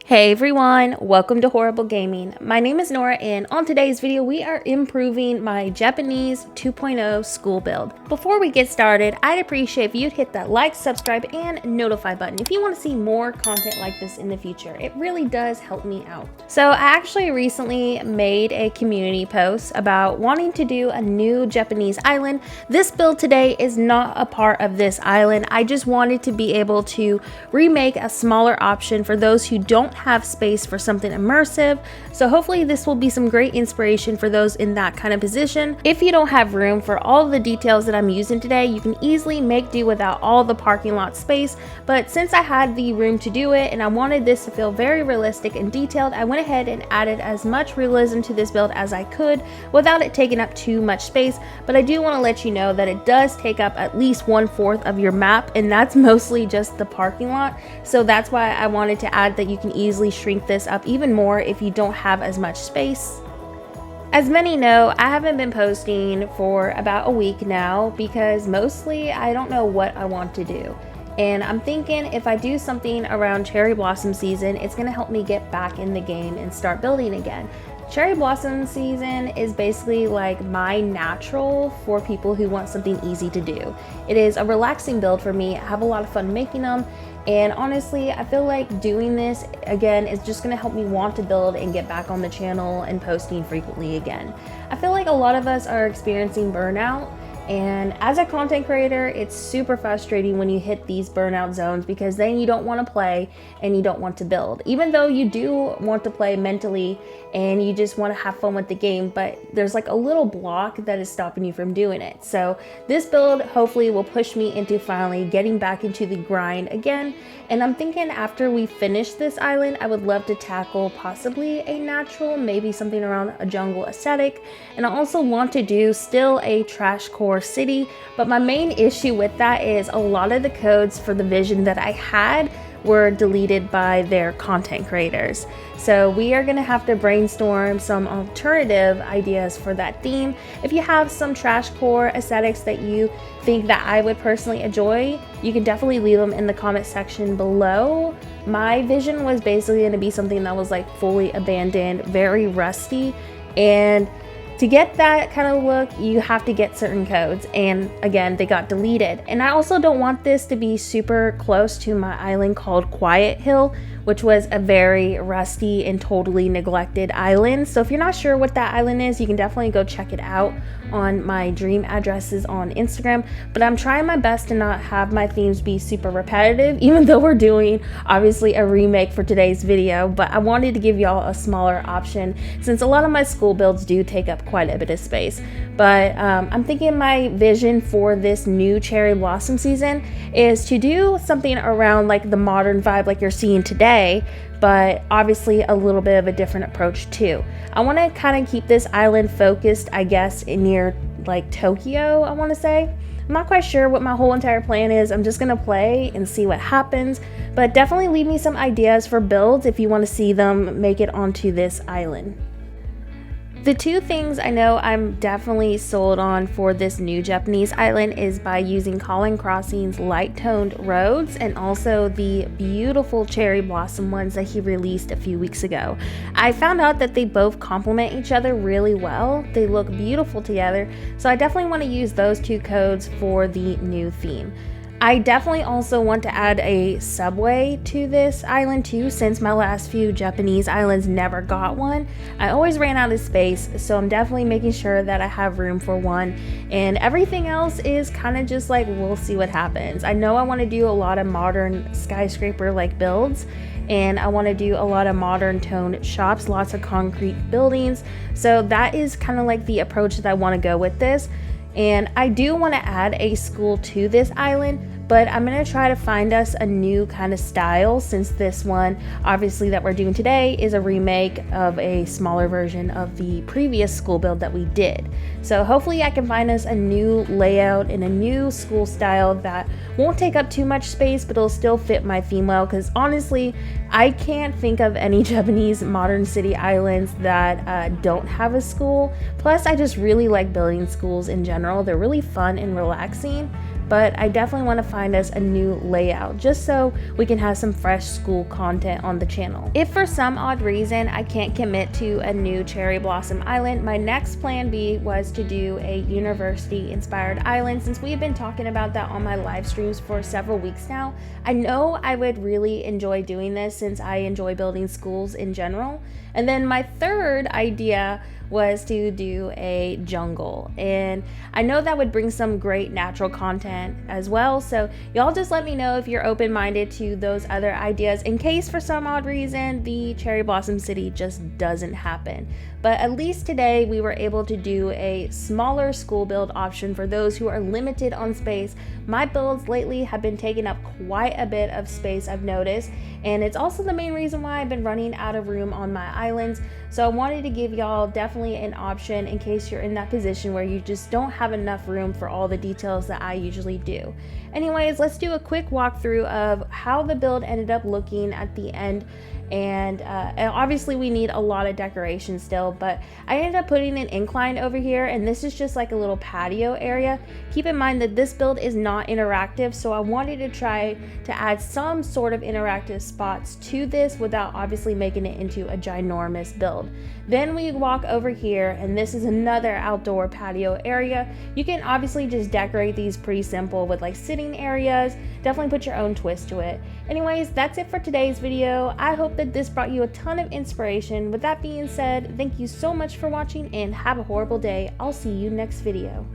Hey everyone, welcome to Horrible Gaming. My name is Nora and on today's video we are improving my Japanese 2.0 school build. Before we get started, I'd appreciate if you'd hit that like, subscribe, and notify button if you want to see more content like this in the future. It really does help me out. So I actually recently made a community post about wanting to do a new Japanese island. This build today is not a part of this island. I just wanted to be able to remake a smaller option for those who don't have space for something immersive. So hopefully this will be some great inspiration for those in that kind of position. If you don't have room for all of the details that I'm using today, you can easily make do without all the parking lot space. But since I had the room to do it and I wanted this to feel very realistic and detailed, I went ahead and added as much realism to this build as I could without it taking up too much space. But I do want to let you know that it does take up at least 1/4 of your map, and that's mostly just the parking lot. So that's why I wanted to add that you can easily shrink this up even more if you don't have as much space. As many know, I haven't been posting for about a week now because mostly I don't know what I want to do. And I'm thinking if I do something around cherry blossom season, it's going to help me get back in the game and start building again. Cherry blossom season is basically like my natural for people who want something easy to do. It is a relaxing build for me. I have a lot of fun making them. And honestly, I feel like doing this again is just going to help me want to build and get back on the channel and posting frequently again. I feel like a lot of us are experiencing burnout. And as a content creator, it's super frustrating when you hit these burnout zones because then you don't want to play and you don't want to build. Even though you do want to play mentally and you just want to have fun with the game, but there's like a little block that is stopping you from doing it. So this build hopefully will push me into finally getting back into the grind again. And I'm thinking after we finish this island, I would love to tackle possibly a natural, maybe something around a jungle aesthetic. And I also want to do still a trash core city, but my main issue with that is a lot of the codes for the vision that I had were deleted by their content creators. So we are going to have to brainstorm some alternative ideas for that theme. If you have some trash core aesthetics that you think that I would personally enjoy, you can definitely leave them in the comment section below. My vision was basically going to be something that was like fully abandoned, very rusty, and to get that kind of look, you have to get certain codes, and again, they got deleted. And I also don't want this to be super close to my island called Quiet Hill, which was a very rusty and totally neglected island. So if you're not sure what that island is, you can definitely go check it out on my dream addresses on Instagram. But I'm trying my best to not have my themes be super repetitive, even though we're doing obviously a remake for today's video. But I wanted to give y'all a smaller option since a lot of my school builds do take up quite a bit of space. But I'm thinking my vision for this new cherry blossom season is to do something around like the modern vibe like you're seeing today, but obviously a little bit of a different approach too. I want to kind of keep this island focused, I guess, near like Tokyo, I want to say. I'm not quite sure what my whole entire plan is. I'm just going to play and see what happens, but definitely leave me some ideas for builds if you want to see them make it onto this island. The two things I know I'm definitely sold on for this new Japanese island is by using Colin Crossing's light-toned roads and also the beautiful cherry blossom ones that he released a few weeks ago. I found out that they both complement each other really well. They look beautiful together, so I definitely want to use those two codes for the new theme. I definitely also want to add a subway to this island too, since my last few Japanese islands never got one. I always ran out of space, so I'm definitely making sure that I have room for one, and everything else is kind of just like we'll see what happens. I know I want to do a lot of modern skyscraper like builds, and I want to do a lot of modern toned shops, lots of concrete buildings, so that is kind of like the approach that I want to go with this. And I do want to add a school to this island, but I'm going to try to find us a new kind of style since this one, obviously that we're doing today, is a remake of a smaller version of the previous school build that we did. So hopefully I can find us a new layout and a new school style that won't take up too much space, but it'll still fit my theme well, because honestly, I can't think of any Japanese modern city islands that don't have a school. Plus, I just really like building schools in general. They're really fun and relaxing. but I definitely want to find us a new layout just so we can have some fresh school content on the channel. If for some odd reason I can't commit to a new cherry blossom island, my next plan B was to do a university inspired island, since we've been talking about that on my live streams for several weeks now. I know I would really enjoy doing this since I enjoy building schools in general. And then my third idea was to do a jungle, and I know that would bring some great natural content as well, so y'all just let me know if you're open-minded to those other ideas in case for some odd reason the Cherry Blossom City just doesn't happen. But at least today we were able to do a smaller school build option for those who are limited on space. My builds lately have been taking up quite a bit of space, I've noticed, and it's also the main reason why I've been running out of room on my islands. So I wanted to give y'all definitely an option in case you're in that position where you just don't have enough room for all the details that I usually do. Anyways, let's do a quick walkthrough of how the build ended up looking at the end. And obviously we need a lot of decoration still, but I ended up putting an incline over here, and this is just like a little patio area. Keep in mind that this build is not interactive, so I wanted to try to add some sort of interactive spots to this without obviously making it into a ginormous build. Then we walk over here, and this is another outdoor patio area. You can obviously just decorate these pretty simple with like sitting areas. Definitely put your own twist to it. Anyways, that's it for today's video. I hope that this brought you a ton of inspiration. With that being said, thank you so much for watching and have a horrible day. I'll see you next video.